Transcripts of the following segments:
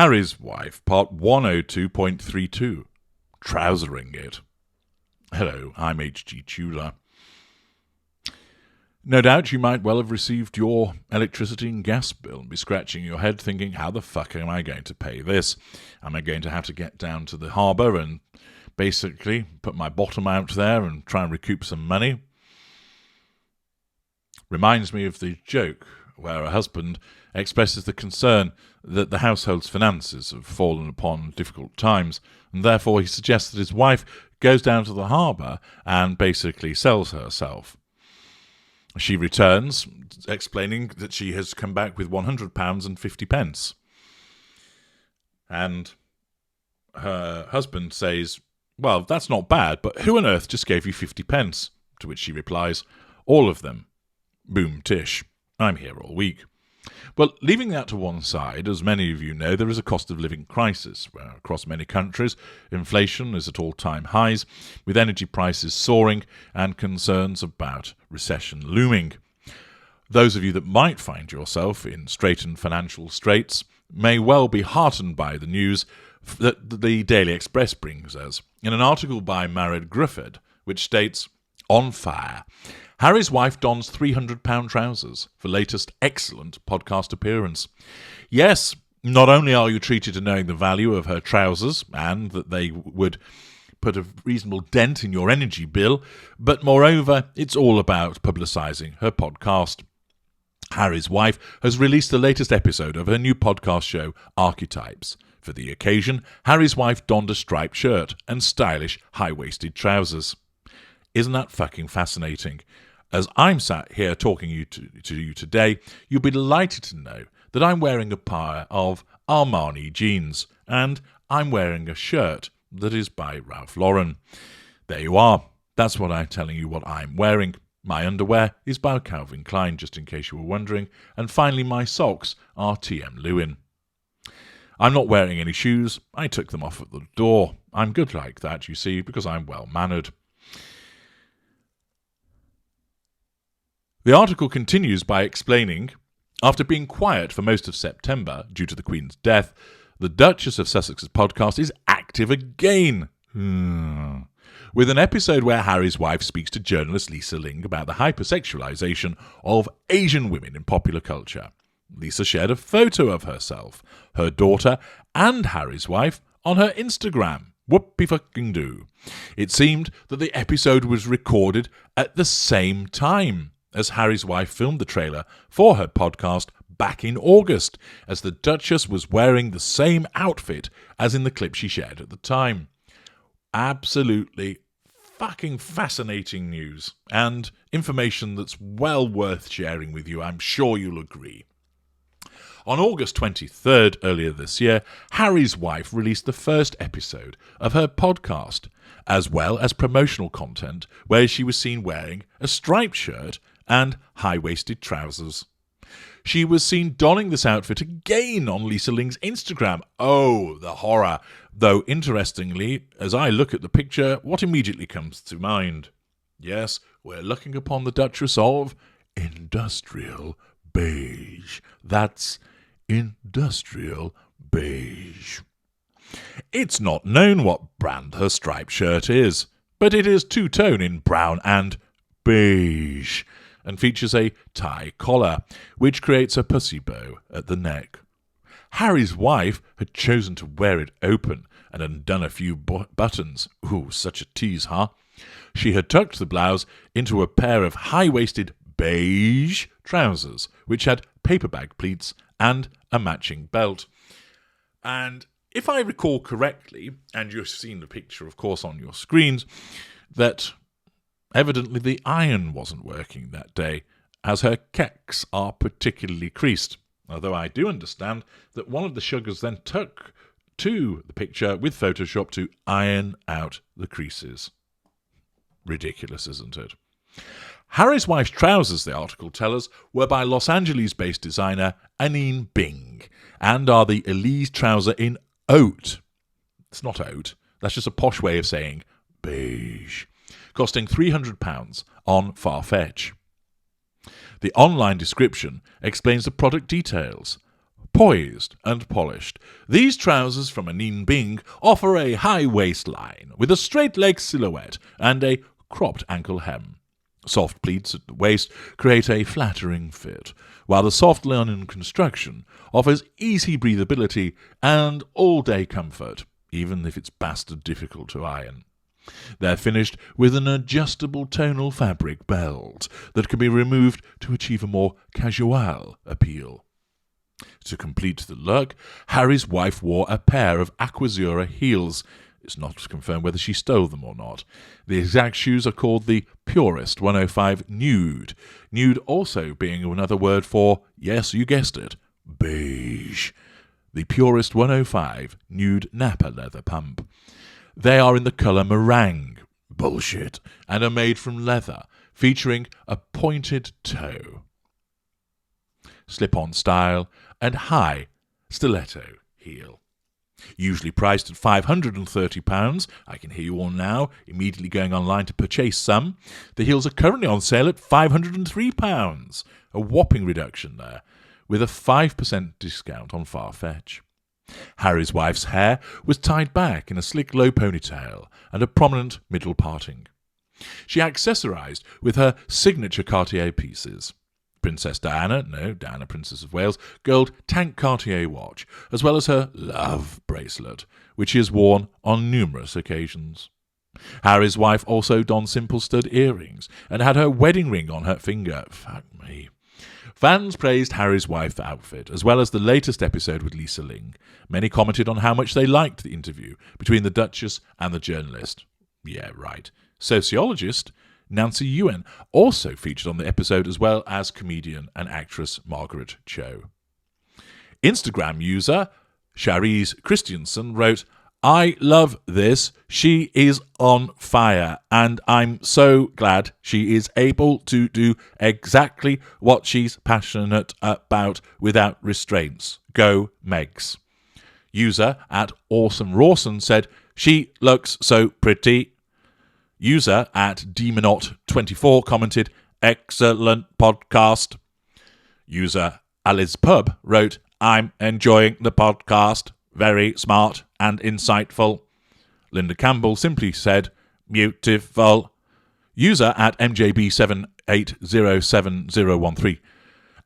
Harry's Wife, part 102.32. Trousering It. Hello, I'm H.G. Tudor. No doubt you might well have received your electricity and gas bill and be scratching your head thinking, how the fuck am I going to pay this? Am I going to have to get down to the harbour and basically put my bottom out there and try and recoup some money? Reminds me of the joke where a husband expresses the concern that the household's finances have fallen upon difficult times, and therefore he suggests that his wife goes down to the harbour and basically sells herself. She returns, explaining that she has come back with £100 and 50p. And her husband says, well, that's not bad, but who on earth just gave you 50p? To which she replies, all of them. Boom tish. I'm here all week. Well, leaving that to one side, as many of you know, there is a cost of living crisis where across many countries inflation is at all-time highs, with energy prices soaring and concerns about recession looming. Those of you that might find yourself in straitened financial straits may well be heartened by the news that the Daily Express brings us, in an article by Marad Griffith, which states, on fire, Harry's wife dons £300 trousers for latest excellent podcast appearance. Yes, not only are you treated to knowing the value of her trousers and that they would put a reasonable dent in your energy bill, but moreover, it's all about publicising her podcast. Harry's wife has released the latest episode of her new podcast show, Archetypes. For the occasion, Harry's wife donned a striped shirt and stylish high-waisted trousers. Isn't that fucking fascinating? As I'm sat here talking to you today, you'll be delighted to know that I'm wearing a pair of Armani jeans, and I'm wearing a shirt that is by Ralph Lauren. There you are. That's what I'm telling you what I'm wearing. My underwear is by Calvin Klein, just in case you were wondering, and finally my socks are TM Lewin. I'm not wearing any shoes. I took them off at the door. I'm good like that, you see, because I'm well-mannered. The article continues by explaining, after being quiet for most of September due to the Queen's death, the Duchess of Sussex's podcast is active again. With an episode where Harry's wife speaks to journalist Lisa Ling about the hypersexualization of Asian women in popular culture. Lisa shared a photo of herself, her daughter, and Harry's wife on her Instagram. Whoopie-fucking-do. It seemed that the episode was recorded at the same time as Harry's wife filmed the trailer for her podcast back in August, as the Duchess was wearing the same outfit as in the clip she shared at the time. Absolutely fucking fascinating news, and information that's well worth sharing with you, I'm sure you'll agree. On August 23rd, earlier this year, Harry's wife released the first episode of her podcast, as well as promotional content where she was seen wearing a striped shirt and high-waisted trousers. She was seen donning this outfit again on Lisa Ling's Instagram. Oh, the horror. Though, interestingly, as I look at the picture, what immediately comes to mind? Yes, we're looking upon the Duchess of Industrial Beige. That's Industrial Beige. It's not known what brand her striped shirt is, but it is two-tone in brown and beige, and features a tie collar, which creates a pussy bow at the neck. Harry's wife had chosen to wear it open and undone a few buttons. Ooh, such a tease, huh? She had tucked the blouse into a pair of high-waisted beige trousers, which had paper bag pleats and a matching belt. And if I recall correctly, and you've seen the picture, of course, on your screens, that evidently the iron wasn't working that day, as her kecks are particularly creased, although I do understand that one of the sugars then took to the picture with Photoshop to iron out the creases. Ridiculous, isn't it? Harry's wife's trousers, the article tells us, were by Los Angeles-based designer Anine Bing, and are the Elise trouser in oat. It's not oat, that's just a posh way of saying beige, costing £300 on Farfetch. The online description explains the product details. Poised and polished, these trousers from Anine Bing offer a high waistline with a straight leg silhouette and a cropped ankle hem. Soft pleats at the waist create a flattering fit, while the soft linen construction offers easy breathability and all-day comfort, even if it's bastard difficult to iron. They're finished with an adjustable tonal fabric belt that can be removed to achieve a more casual appeal. To complete the look, Harry's wife wore a pair of Aquazura heels. It's not confirmed whether she stole them or not. The exact shoes are called the Purist 105 Nude. Nude also being another word for, yes, you guessed it, beige. The Purist 105 Nude Nappa leather pump. They are in the colour meringue, bullshit, and are made from leather, featuring a pointed toe, slip-on style, and high stiletto heel. Usually priced at £530, I can hear you all now immediately going online to purchase some. The heels are currently on sale at £503, a whopping reduction there, with a 5% discount on Farfetch. Harry's wife's hair was tied back in a slick low ponytail and a prominent middle parting. She accessorised with her signature Cartier pieces. Princess Diana, Princess of Wales, gold tank Cartier watch, as well as her love bracelet, which she has worn on numerous occasions. Harry's wife also donned simple stud earrings and had her wedding ring on her finger. Fuck me. Fans praised Harry's wife's outfit, as well as the latest episode with Lisa Ling. Many commented on how much they liked the interview between the Duchess and the journalist. Yeah, right. Sociologist Nancy Ewan also featured on the episode, as well as comedian and actress Margaret Cho. Instagram user Charisse Christiansen wrote, "I love this. She is on fire, and I'm so glad she is able to do exactly what she's passionate about without restraints. Go Megs." User at Awesome Rawson said, "She looks so pretty." User at Demonot24 commented, "Excellent podcast." User Alice Pub wrote, "I'm enjoying the podcast. Very smart and insightful." Linda Campbell simply said, "Beautiful." User at MJB78070013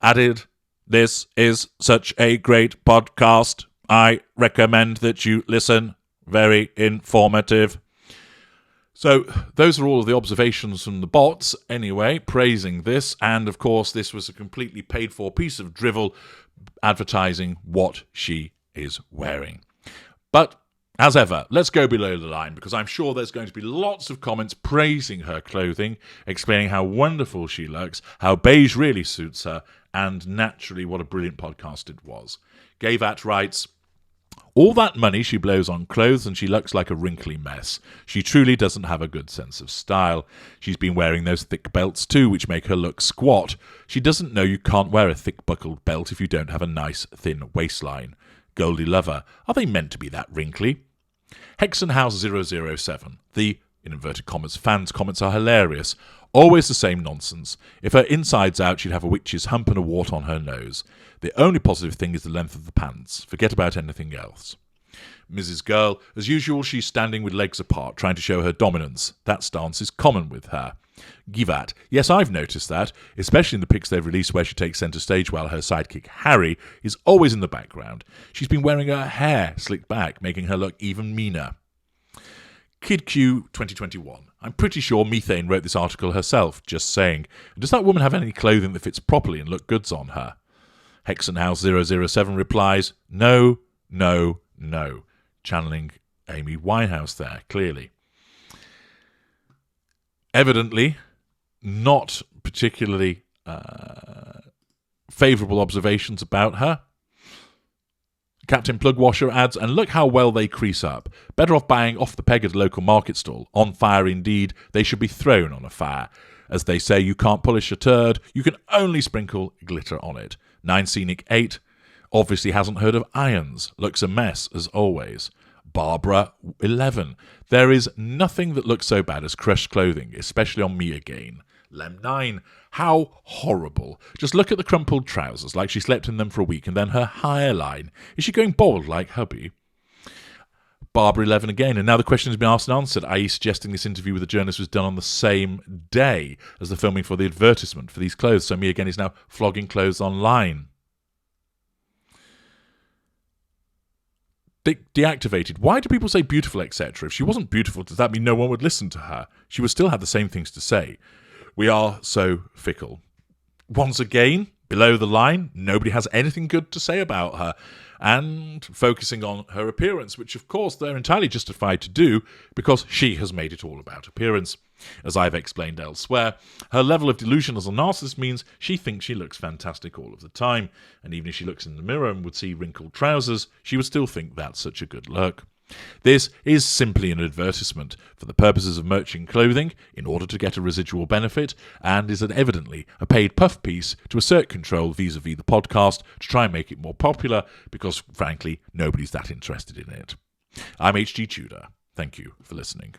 added, "This is such a great podcast. I recommend that you listen. Very informative." So those are all of the observations from the bots, anyway, praising this. And, of course, this was a completely paid-for piece of drivel advertising what she is wearing. But, as ever, let's go below the line, because I'm sure there's going to be lots of comments praising her clothing, explaining how wonderful she looks, how beige really suits her, and naturally what a brilliant podcast it was. Gavat writes, "All that money she blows on clothes and she looks like a wrinkly mess. She truly doesn't have a good sense of style. She's been wearing those thick belts too, which make her look squat. She doesn't know you can't wear a thick buckled belt if you don't have a nice thin waistline. Goldie Lover, are they meant to be that wrinkly?" Hexenhouse007, the, in inverted commas, fans' comments are hilarious. Always the same nonsense. If her inside's out, she'd have a witch's hump and a wart on her nose. The only positive thing is the length of the pants. Forget about anything else. Mrs. Girl, as usual, she's standing with legs apart, trying to show her dominance. That stance is common with her. Givat, yes, I've noticed that, especially in the pics they've released where she takes centre stage while her sidekick, Harry, is always in the background. She's been wearing her hair slicked back, making her look even meaner. KidQ 2021. I'm pretty sure Methane wrote this article herself, just saying. Does that woman have any clothing that fits properly and look goods on her? Hexenhouse007 replies, no, no, no. Channeling Amy Winehouse there, clearly. Evidently, not particularly favourable observations about her. Captain Plugwasher adds, "And look how well they crease up. Better off buying off the peg at a local market stall. On fire indeed, they should be thrown on a fire. As they say, you can't polish a turd, you can only sprinkle glitter on it." 9 Scenic 8 obviously hasn't heard of irons. Looks a mess, as always. Barbara 11. There is nothing that looks so bad as crushed clothing, especially on me again. Lem 9. How horrible. Just look at the crumpled trousers, like she slept in them for a week, and then her hairline. Is she going bald like hubby? Barbara 11 again, and now the question has been asked and answered, i.e. suggesting this interview with the journalist was done on the same day as the filming for the advertisement for these clothes. So me again is now flogging clothes online. Deactivated. Why do people say beautiful, etc.? If she wasn't beautiful, does that mean no one would listen to her? She would still have the same things to say. We are so fickle. Once again, below the line, nobody has anything good to say about her. And focusing on her appearance, which of course they're entirely justified to do because she has made it all about appearance. As I've explained elsewhere, her level of delusion as a narcissist means she thinks she looks fantastic all of the time, and even if she looks in the mirror and would see wrinkled trousers, she would still think that's such a good look. This is simply an advertisement for the purposes of merching clothing in order to get a residual benefit, and is evidently a paid puff piece to assert control vis-a-vis the podcast to try and make it more popular because, frankly, nobody's that interested in it. I'm H.G. Tudor. Thank you for listening.